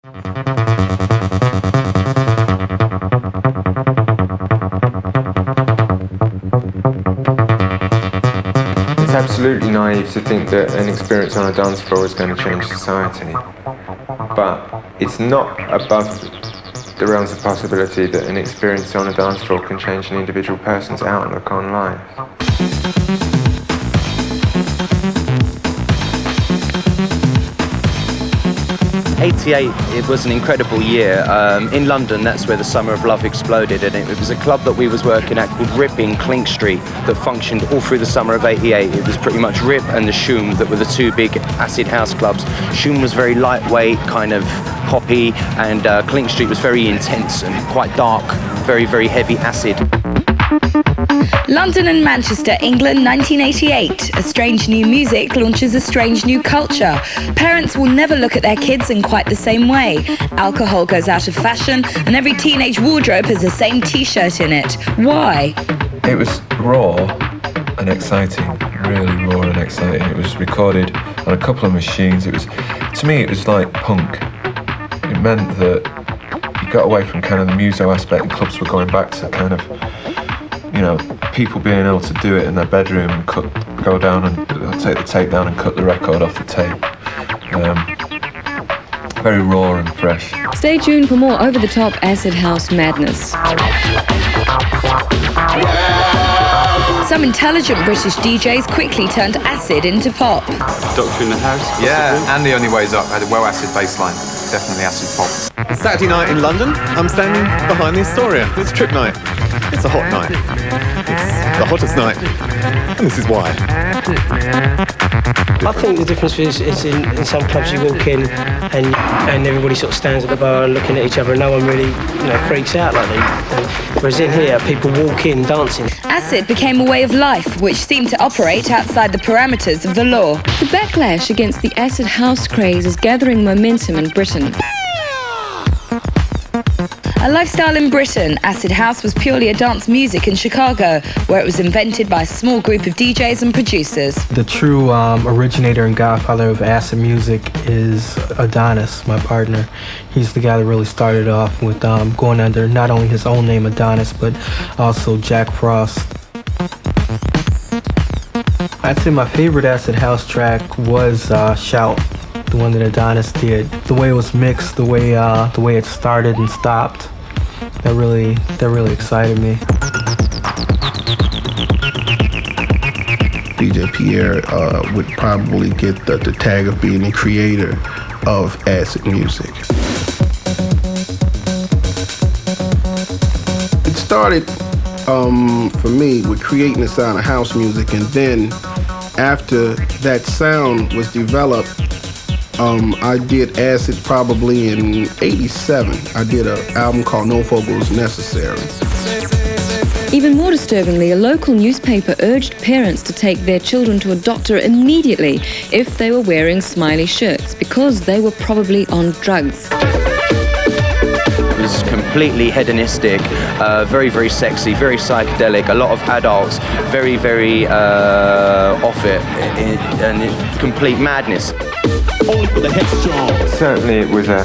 It's absolutely naive to think that an experience on a dance floor is going to change society. But it's not above the realms of possibility that an experience on a dance floor can change an individual person's outlook on life. 88, it was an incredible year. In London, that's where the Summer of Love exploded, and it was a club that we was working at called Rip in Clink Street that functioned all through the summer of 88. It was pretty much Rip and the Shoom that were the two big acid house clubs. Shoom was very lightweight, kind of poppy, and Clink Street was very intense and quite dark, very, very heavy acid. London and Manchester, England, 1988. A strange new music launches a strange new culture. Parents will never look at their kids in quite the same way. Alcohol goes out of fashion, and every teenage wardrobe has the same T-shirt in it. Why? It was raw and exciting, really raw and exciting. It was recorded on a couple of machines. To me, it was like punk. It meant that you got away from kind of the muso aspect, and clubs were going back to kind of, you know, people being able to do it in their bedroom and go down and take the tape down and cut the record off the tape. Very raw and fresh. Stay tuned for more over-the-top acid house madness. Some intelligent British DJs quickly turned acid into pop. Doctor in the House. Possibly. Yeah, and The Only Way's Up had a well-acid bass line. Definitely acid pop. Saturday night in London, I'm standing behind the Astoria. It's trip night. It's a hot night. It's the hottest night. And this is why. I think the difference is in some clubs you walk in and everybody sort of stands at the bar looking at each other and no one really freaks out like they. Whereas in here, people walk in dancing. Acid became a way of life which seemed to operate outside the parameters of the law. The backlash against the acid house craze is gathering momentum in Britain. A lifestyle in Britain, acid house was purely a dance music in Chicago, where it was invented by a small group of DJs and producers. The true originator and godfather of acid music is Adonis, my partner. He's the guy that really started off with going under not only his own name Adonis, but also Jack Frost. I'd say my favorite acid house track was Shout, the one that Adonis did. The way it was mixed, the way it started and stopped, that really excited me. DJ Pierre would probably get the tag of being the creator of acid music. It started for me with creating the sound of house music, and then after that sound was developed, I did acid probably in '87. I did an album called No Vocals Necessary. Even more disturbingly, a local newspaper urged parents to take their children to a doctor immediately if they were wearing smiley shirts, because they were probably on drugs. It was completely hedonistic, very, very sexy, very psychedelic, a lot of adults, very, very off it, and complete madness. Only for the headstrong. Certainly it was a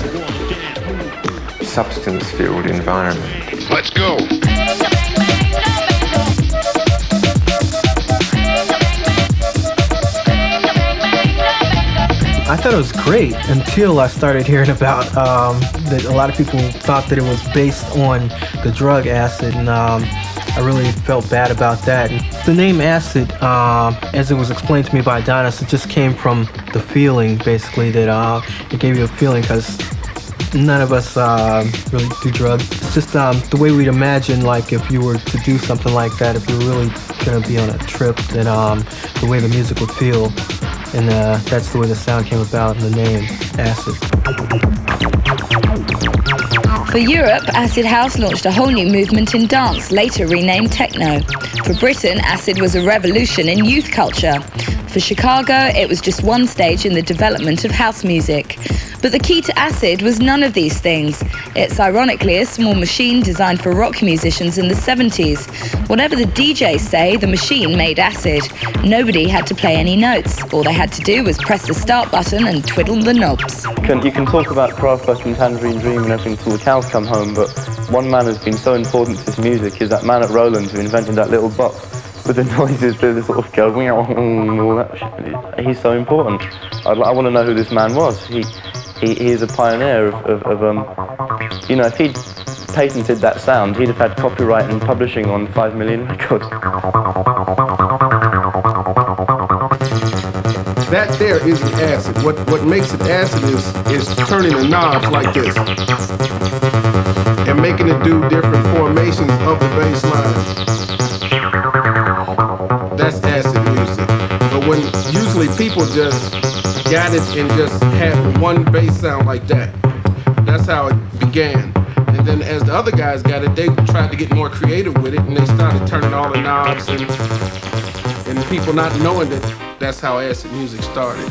substance-filled environment. Let's go. I thought it was great until I started hearing about that a lot of people thought that it was based on the drug acid, and I really felt bad about that. And the name acid, as it was explained to me by Adonis, it just came from the feeling, basically, that it gave you a feeling, because none of us really do drugs. It's just the way we'd imagine, like, if you were to do something like that, if you were really going to be on a trip, then the way the music would feel. And that's the way the sound came about, and the name, acid. For Europe, acid house launched a whole new movement in dance, later renamed techno. For Britain, acid was a revolution in youth culture. For Chicago, it was just one stage in the development of house music. But the key to acid was none of these things. It's ironically a small machine designed for rock musicians in the 70s. Whatever the DJs say, the machine made acid. Nobody had to play any notes. All they had to do was press the start button and twiddle the knobs. You can talk about Kraftwerk and Tangerine Dream and everything till the cows come home, but one man has been so important to this music is that man at Roland who invented that little box with the noises that sort of go and all that shit. He's so important. I want to know who this man was. He is a pioneer of you know, if he'd patented that sound, he'd have had copyright and publishing on 5 million records. That there isn't acid. What makes it acid is turning the knobs like this and making it do different formations of the bass line. That's acid music. But when usually people just got it and just had one bass sound like that. That's how it began. And then as the other guys got it, they tried to get more creative with it, and they started turning all the knobs and people not knowing that that's how acid music started.